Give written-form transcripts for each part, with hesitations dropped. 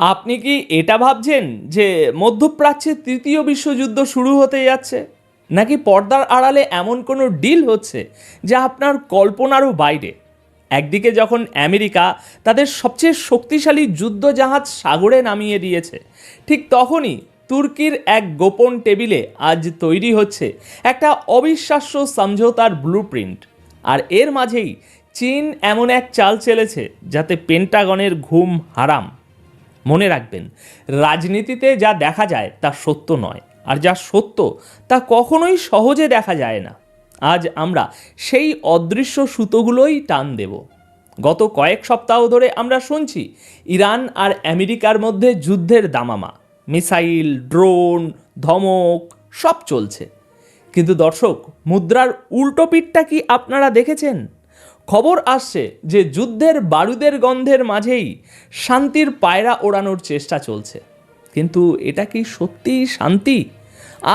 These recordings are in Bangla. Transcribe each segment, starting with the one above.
আপনি কি এটা ভাবছেন যে মধ্যপ্রাচ্যে তৃতীয় বিশ্বযুদ্ধ শুরু হতে যাচ্ছে, নাকি পর্দার আড়ালে এমন কোনো ডিল হচ্ছে যা আপনার কল্পনারও বাইরে? একদিকে যখন আমেরিকা তাদের সবচেয়ে শক্তিশালী যুদ্ধজাহাজ সাগরে নামিয়ে দিয়েছে, ঠিক তখনই তুর্কির এক গোপন টেবিলে আজ তৈরি হচ্ছে একটা অবিশ্বাস্য সমঝোতার ব্লুপ্রিন্ট। আর এর মাঝেই চীন এমন এক চাল চেলেছে যাতে পেন্টাগনের ঘুম হারাম। মনে রাখবেন, রাজনীতিতে যা দেখা যায় তা সত্য নয়, আর যা সত্য তা কখনোই সহজে দেখা যায় না। আজ আমরা সেই অদৃশ্য সুতোগুলোই টান দেব। গত কয়েক সপ্তাহ ধরে আমরা শুনছি ইরান আর আমেরিকার মধ্যে যুদ্ধের দামামা, মিসাইল, ড্রোন, ধমক সব চলছে। কিন্তু দর্শক, মুদ্রার উল্টো পিঠটা কি আপনারা দেখেছেন? খবর আসছে যে যুদ্ধের বারুদের গন্ধের মাঝেই শান্তির পায়রা ওড়ানোর চেষ্টা চলছে। কিন্তু এটা কি সত্যিই শান্তি?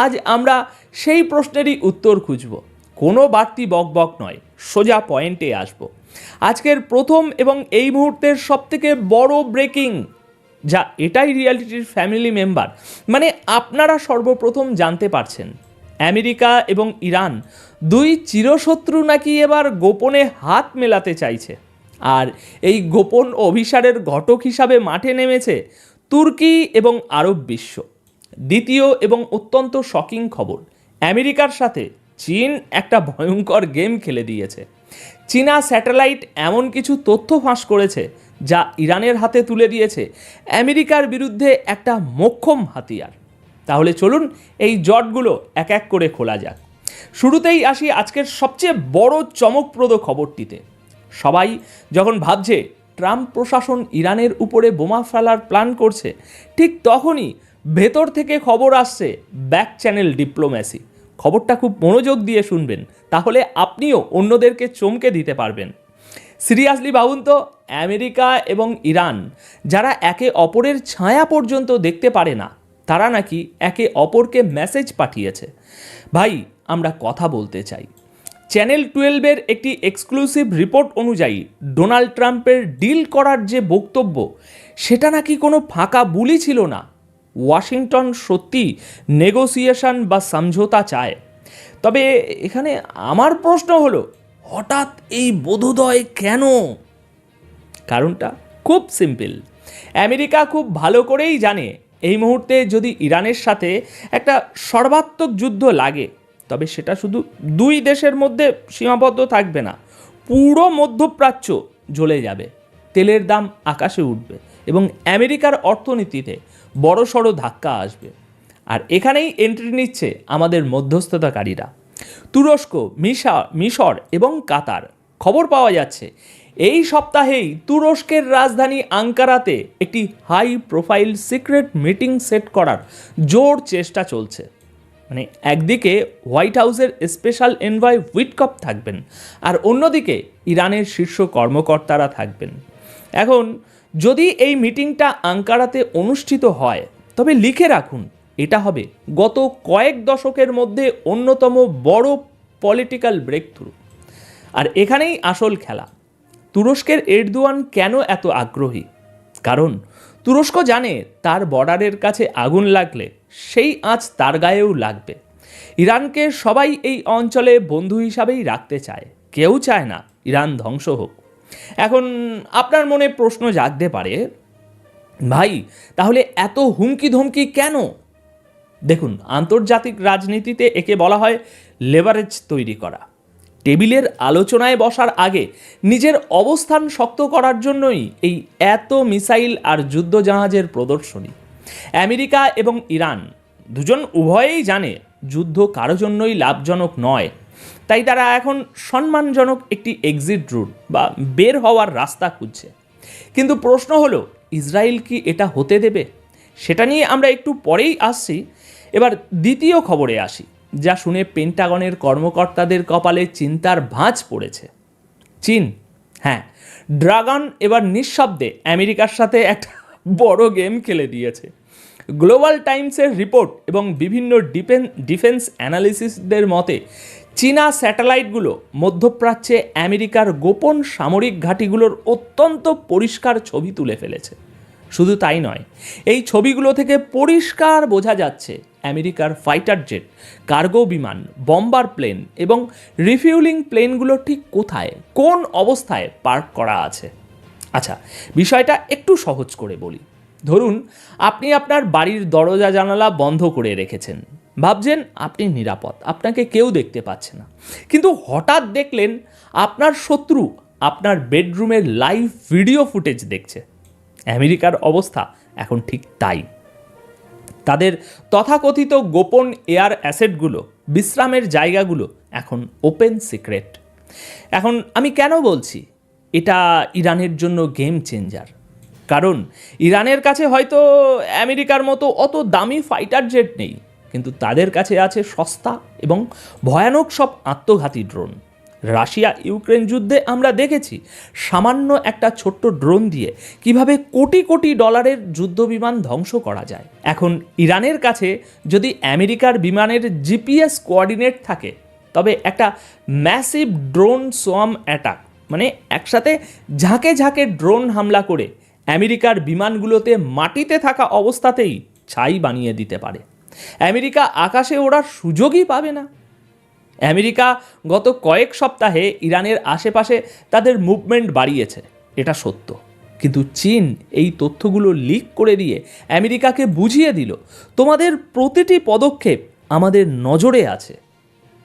আজ আমরা সেই প্রশ্নেরই উত্তর খুঁজব। কোনো বাড়তি বকবক নয়, সোজা পয়েন্টে আসব। আজকের প্রথম এবং এই মুহূর্তের সবথেকে বড় ব্রেকিং, যা এটাই রিয়ালিটির ফ্যামিলি মেম্বার মানে আপনারা সর্বপ্রথম জানতে পারছেন, আমেরিকা এবং ইরান দুই চিরশত্রু নাকি এবার গোপনে হাত মেলাতে চাইছে। আর এই গোপন অভিসারের ঘটক হিসাবে মাঠে নেমেছে তুর্কি এবং আরব বিশ্ব। দ্বিতীয় এবং অত্যন্ত শকিং খবর, আমেরিকার সাথে চীন একটা ভয়ঙ্কর গেম খেলে দিয়েছে। চীনা স্যাটেলাইট এমন কিছু তথ্য ফাঁস করেছে যা ইরানের হাতে তুলে দিয়েছে আমেরিকার বিরুদ্ধে একটা মোক্ষম হাতিয়ার। তাহলে চলুন এই জটগুলো এক এক করে খোলা যাক। শুরুতেই আসি আজকের সবচেয়ে বড় চমকপ্রদ খবরটিতে। সবাই যখন ভাবছে ট্রাম্প প্রশাসন ইরানের উপরে বোমা ফেলার প্ল্যান করছে, ঠিক তখনই ভেতর থেকে খবর আসছে ব্যাক চ্যানেল ডিপ্লোম্যাসি। খবরটা খুব মনোযোগ দিয়ে শুনবেন, তাহলে আপনিও অন্যদেরকে চমকে দিতে পারবেন। সিরিয়াসলি ভাবুন তো, আমেরিকা এবং ইরান, যারা একে অপরের ছায়া পর্যন্ত দেখতে পারে না, তারা নাকি একে অপরকে মেসেজ পাঠিয়েছে, ভাই আমরা কথা বলতে চাই। চ্যানেল 12-এর একটি এক্সক্লুসিভ রিপোর্ট অনুযায়ী ডোনাল্ড ট্রাম্পের ডিল করার যে বক্তব্য, সেটা নাকি কোনো ফাঁকা বুলি ছিল না। ওয়াশিংটন সত্যি নেগোসিয়েশন বা সমঝোতা চায়। তবে এখানে আমার প্রশ্ন হলো, হঠাৎ এই বোধোদয় কেন? কারণটা খুব সিম্পল। আমেরিকা খুব ভালো করেই জানে এই মুহূর্তে যদি ইরানের সাথে একটা সর্বাত্মক যুদ্ধ লাগে, তবে সেটা শুধু দুই দেশের মধ্যে সীমাবদ্ধ থাকবে না, পুরো মধ্যপ্রাচ্য জ্বলে যাবে, তেলের দাম আকাশে উঠবে এবং আমেরিকার অর্থনীতিতে বড়সড় ধাক্কা আসবে। আর এখানেই এন্ট্রি নিচ্ছে আমাদের মধ্যস্থতাকারীরা, তুরস্ক, মিশর এবং কাতার। খবর পাওয়া যাচ্ছে এই সপ্তাহেই তুরস্কের রাজধানী আঙ্কারাতে একটি high profile secret meeting set করার জোর চেষ্টা চলছে। মানে একদিকে হোয়াইট হাউসের স্পেশাল এনভয় উইটকপ থাকবেন, আর অন্যদিকে ইরানের শীর্ষ কর্মকর্তারা থাকবেন। এখন যদি এই মিটিংটা আঙ্কারাতে অনুষ্ঠিত হয়, তবে লিখে রাখুন, এটা হবে গত কয়েক দশকের মধ্যে অন্যতম বড় পলিটিক্যাল ব্রেক থ্রু। আর এখানেই আসল খেলা। তুরস্কের এরদোয়ান কেন এত আগ্রহী? কারণ তুরস্ক জানে তার বর্ডারের কাছে আগুন লাগলে সেই আঁচ তার গায়েও লাগবে। ইরানকে সবাই এই অঞ্চলে বন্ধু হিসাবেই রাখতে চায়, কেউ চায় না ইরান ধ্বংস হোক। এখন আপনার মনে প্রশ্ন জাগতে পারে, ভাই তাহলে এত হুমকি ধমকি কেন? দেখুন, আন্তর্জাতিক রাজনীতিতে একে বলা হয় লেভারেজ তৈরি করা। টেবিলের আলোচনায় বসার আগে নিজের অবস্থান শক্ত করার জন্যই এই এত মিসাইল আর যুদ্ধজাহাজের প্রদর্শনী। আমেরিকা এবং ইরান দুজন উভয়েই জানে যুদ্ধ কারো জন্যই লাভজনক নয়, তাই তারা এখন সম্মানজনক একটি এক্সিট রুট বা বের হওয়ার রাস্তা খুঁজছে। কিন্তু প্রশ্ন হলো, ইসরায়েল কি এটা হতে দেবে? সেটা নিয়ে আমরা একটু পরেই আসছি। এবার দ্বিতীয় খবরে আসি, যা শুনে পেন্টাগনের কর্মকর্তাদের কপালে চিন্তার ভাঁজ পড়েছে। চীন, হ্যাঁ, ড্রাগন এবার নিঃশব্দে আমেরিকার সাথে একটা বড় গেম খেলে দিয়েছে। গ্লোবাল টাইমসের রিপোর্ট এবং বিভিন্ন ডিফেন্স অ্যানালিসিসদের মতে চীনা স্যাটেলাইটগুলো মধ্যপ্রাচ্যে আমেরিকার গোপন সামরিক ঘাঁটিগুলোর অত্যন্ত পরিষ্কার ছবি তুলে ফেলেছে। শুধু তাই নয়, এই ছবিগুলো থেকে পরিষ্কার বোঝা যাচ্ছে আমেরিকার ফাইটার জেট, কার্গো বিমান, বম্বার প্লেন এবং রিফিউলিং প্লেনগুলো ঠিক কোথায়, কোন অবস্থায় পার্ক করা আছে। আচ্ছা, বিষয়টা একটু সহজ করে বলি। ধরুন আপনি আপনার বাড়ির দরজা জানালা বন্ধ করে রেখেছেন, ভাবছেন আপনি নিরাপদ, আপনাকে কেউ দেখতে পাচ্ছে না, কিন্তু হঠাৎ দেখলেন আপনার শত্রু আপনার বেডরুমের লাইভ ভিডিও ফুটেজ দেখছে। আমেরিকার অবস্থা এখন ঠিক তাই। তাদের তথাকথিত গোপন এয়ার অ্যাসেটগুলো, বিশ্রামের জায়গাগুলো এখন ওপেন সিক্রেট। এখন আমি কেন বলছি এটা ইরানের জন্য গেম চেঞ্জার? কারণ ইরানের কাছে হয়তো আমেরিকার মতো অত দামি ফাইটার জেট নেই, কিন্তু তাদের কাছে আছে সস্তা এবং ভয়ানক সব আত্মঘাতী ড্রোন। রাশিয়া ইউক্রেন যুদ্ধে আমরা দেখেছি সামান্য একটা ছোট্ট ড্রোন দিয়ে কিভাবে কোটি কোটি ডলারের যুদ্ধবিমান ধ্বংস করা যায়। এখন ইরানের কাছে যদি আমেরিকার বিমানের জিপিএস কোঅর্ডিনেট থাকে, তবে একটা ম্যাসিভ ড্রোন সোয়াম অ্যাটাক, মানে একসাথে ঝাঁকে ঝাঁকে ড্রোন হামলা করে আমেরিকার বিমানগুলোতে মাটিতে থাকা অবস্থাতেই ছাই বানিয়ে দিতে পারে। আমেরিকা আকাশে ওড়ার সুযোগই পাবে না। আমেরিকা গত কয়েক সপ্তাহে ইরানের আশেপাশে তাদের মুভমেন্ট বাড়িয়েছে, এটা সত্য, কিন্তু চীন এই তথ্যগুলো লিক করে দিয়ে আমেরিকাকে বুঝিয়ে দিল, তোমাদের প্রতিটি পদক্ষেপ আমাদের নজরে আছে।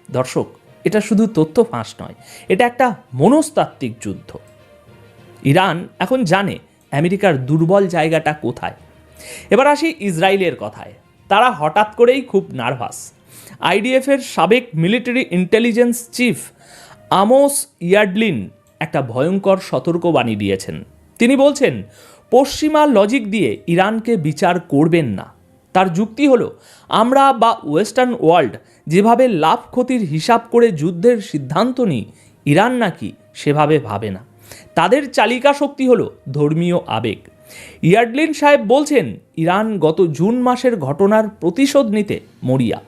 দর্শক, এটা শুধু তথ্য ফাঁস নয়, এটা একটা মনস্তাত্ত্বিক যুদ্ধ। ইরান এখন জানে আমেরিকার দুর্বল জায়গাটা কোথায়। এবার আসি ইসরায়েলের কথায়। তারা হঠাৎ করেই খুব নার্ভাস। আইডিএফের সাবেক মিলিটারি ইন্টেলিজেন্স চিফ আমোস ইয়ার্ডলিন একটা ভয়ঙ্কর সতর্কবাণী দিয়েছেন। তিনি বলছেন, পশ্চিমা লজিক দিয়ে ইরানকে বিচার করবেন না। তার যুক্তি হলো, আমরা বা ওয়েস্টার্ন ওয়ার্ল্ড যেভাবে লাভ ক্ষতির হিসাব করে যুদ্ধের সিদ্ধান্ত নিই, ইরান নাকি সেভাবে ভাবে না। তাদের চালিকা শক্তি হলো ধর্মীয় আবেগ। ইয়ার্ডলিন সাহেব বলছেন, ইরান গত জুন মাসের ঘটনার প্রতিশোধ নিতে মরিয়া,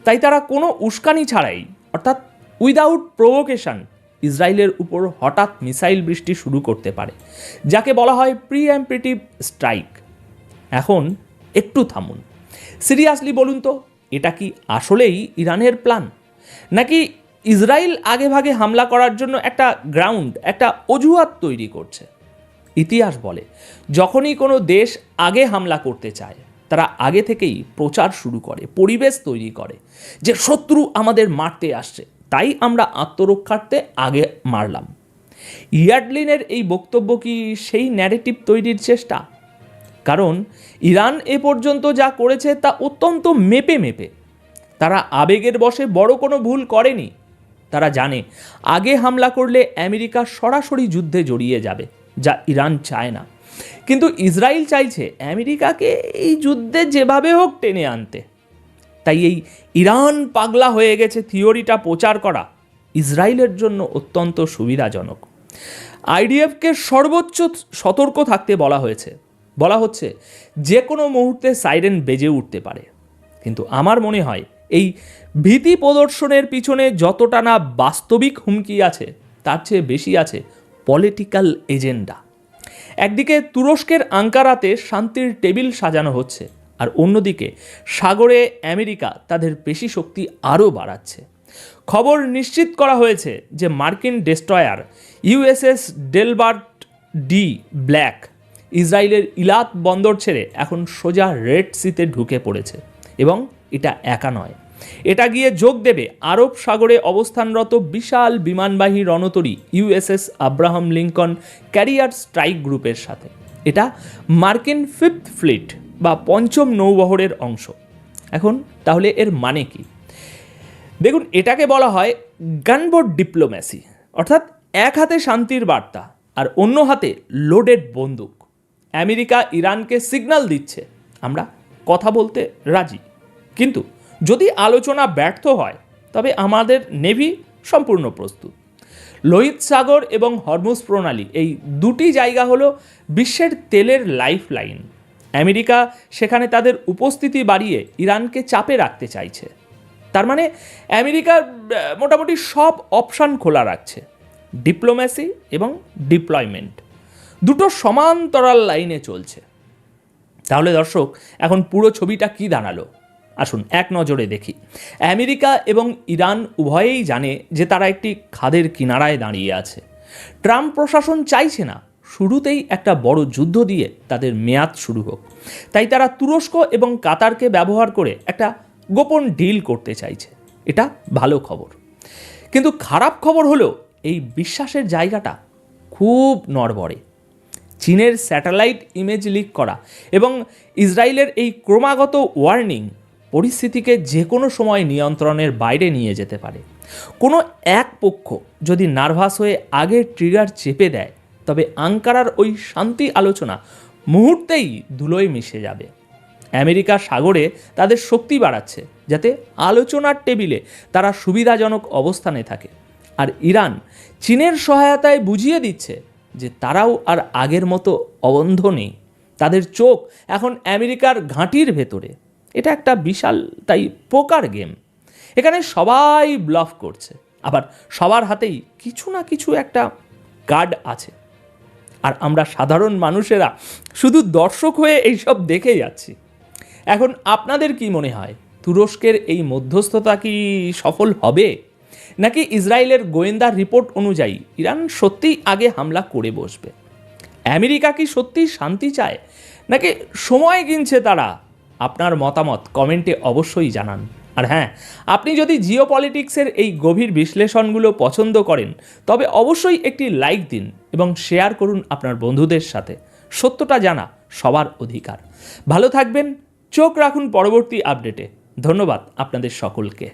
তাই তারা কোনো উস্কানি ছাড়াই, অর্থাৎ উইদাউট প্রভোকেশন, ইসরায়েলের উপর হঠাৎ মিসাইল বৃষ্টি শুরু করতে পারে, যাকে বলা হয় প্রিএমপ্টিভ স্ট্রাইক। এখন একটু থামুন, সিরিয়াসলি বলুন তো, এটা কি আসলেই ইরানের প্ল্যান, নাকি ইসরায়েল আগেভাগে হামলা করার জন্য একটা গ্রাউন্ড, একটা অজুহাত তৈরি করছে? ইতিহাস বলে, যখনই কোনো দেশ আগে হামলা করতে চায়, তারা আগে থেকেই প্রচার শুরু করে, পরিবেশ তৈরি করে যে শত্রু আমাদের মারতে আসছে, তাই আমরা আত্মরক্ষার্থে আগে মারলাম। ইয়ার্ডলিনের এই বক্তব্য কি সেই ন্যারেটিভ তৈরির চেষ্টা? কারণ ইরান এ পর্যন্ত যা করেছে তা অত্যন্ত মেপে মেপে। তারা আবেগের বশে বড় কোনো ভুল করেনি। তারা জানে আগে হামলা করলে আমেরিকা সরাসরি যুদ্ধে জড়িয়ে যাবে, যা ইরান চায় না। কিন্তু ইসরায়েল চাইছে আমেরিকাকে এই যুদ্ধে যেভাবে হোক টেনে আনতে। তাই এই ইরান পাগলা হয়ে গেছে থিওরিটা প্রচার করা ইসরায়েলের জন্য অত্যন্ত সুবিধাজনক। আইডিএফকে সর্বোচ্চ সতর্ক থাকতে বলা হচ্ছে যে কোনো মুহূর্তে সাইরেন বেজে উঠতে পারে। কিন্তু আমার মনে হয় এই ভীতি প্রদর্শনের পিছনে যতটা না বাস্তবিক হুমকি আছে, তার চেয়ে বেশি আছে পলিটিক্যাল এজেন্ডা। একদিকে তুরস্কের আঙ্কারাতে শান্তির টেবিল সাজানো হচ্ছে, আর অন্যদিকে সাগরে আমেরিকা তাদের পেশি শক্তি আরও বাড়াচ্ছে। খবর নিশ্চিত করা হয়েছে যে মার্কিন destroyer USS Delbert D black ইসরায়েলের ইলাত বন্দর ছেড়ে এখন সোজা রেড সিতে ঢুকে পড়েছে। এবং এটা একা নয়, এটা গিয়ে যোগ দেবে আরব সাগরে অবস্থানরত বিশাল বিমানবাহী রণতরী USS Abraham Lincoln carrier strike গ্রুপের সাথে। এটা মার্কিন ফিফথ ফ্লিট বা পঞ্চম নৌবহরের অংশ। এখন তাহলে এর মানে কি? দেখুন, এটাকে বলা হয় গানবোট ডিপ্লোম্যাসি, অর্থাৎ এক হাতে শান্তির বার্তা আর অন্য হাতে লোডেড বন্দুক। আমেরিকা ইরানকে সিগন্যাল দিচ্ছে, আমরা কথা বলতে রাজি, কিন্তু যদি আলোচনা ব্যর্থ হয় তবে আমাদের নেভি সম্পূর্ণ প্রস্তুত। লোহিত সাগর এবং হরমুজ প্রণালী, এই দুটি জায়গা হলো বিশ্বের তেলের লাইফ লাইন। আমেরিকা সেখানে তাদের উপস্থিতি বাড়িয়ে ইরানকে চাপে রাখতে চাইছে। তার মানে আমেরিকা মোটামুটি সব অপশান খোলা রাখছে। ডিপ্লোম্যাসি এবং ডিপ্লয়মেন্ট দুটো সমান্তরাল লাইনে চলছে। তাহলে দর্শক, এখন পুরো ছবিটা কি দাঁড়ালো আসুন এক নজরে দেখি। আমেরিকা এবং ইরান উভয়েই জানে যে তারা একটি খাদের কিনারায় দাঁড়িয়ে আছে। ট্রাম্প প্রশাসন চাইছে না শুরুতেই একটা বড় যুদ্ধ দিয়ে তাদের মেয়াদ শুরু হোক, তাই তারা তুরস্ক এবং কাতারকে ব্যবহার করে একটা গোপন ডিল করতে চাইছে। এটা ভালো খবর। কিন্তু খারাপ খবর হলো এই বিশ্বাসের জায়গাটা খুব নড়বড়ে। চীনের স্যাটেলাইট ইমেজ লিক করা এবং ইসরায়েলের এই ক্রমাগত ওয়ার্নিং পরিস্থিতিকে যে কোনো সময় নিয়ন্ত্রণের বাইরে নিয়ে যেতে পারে। কোনো এক পক্ষ যদি নার্ভাস হয়ে আগে ট্রিগার চেপে দেয়, তবে আঙ্কারার ওই শান্তি আলোচনা মুহূর্তেই ধুলোয় মিশে যাবে। আমেরিকা সাগরে তাদের শক্তি বাড়াচ্ছে যাতে আলোচনার টেবিলে তারা সুবিধাজনক অবস্থানে থাকে, আর ইরান চীনের সহায়তায় বুঝিয়ে দিচ্ছে যে তারাও আর আগের মতো অবন্ধ নেই। তাদের চোখ এখন আমেরিকার ঘাঁটির ভেতরে। এটা একটা বিশাল তাই পোকার গেম। এখানে সবাই ব্লফ করছে, আবার সবার হাতেই কিছু না কিছু একটা কার্ড আছে, আর আমরা সাধারণ মানুষেরা শুধু দর্শক হয়ে এইসব দেখে যাচ্ছি। এখন আপনাদের কি মনে হয়, তুরস্কের এই মধ্যস্থতা কি সফল হবে, নাকি ইসরায়েলের গোয়েন্দা রিপোর্ট অনুযায়ী ইরান সত্যিই আগে হামলা করে বসবে? আমেরিকা কি সত্যিই শান্তি চায়, নাকি সময় কিনছে তারা? আপনার মতামত কমেন্টে অবশ্যই জানান। আর হ্যাঁ, আপনি যদি জিওপলিটিক্সের এই গভীর বিশ্লেষণগুলো পছন্দ করেন, তবে অবশ্যই একটি লাইক দিন এবং শেয়ার করুন আপনার বন্ধুদের সাথে। সত্যটা জানা সবার অধিকার। ভালো থাকবেন, চোখ রাখুন পরবর্তী আপডেটে। ধন্যবাদ আপনাদের সকলকে।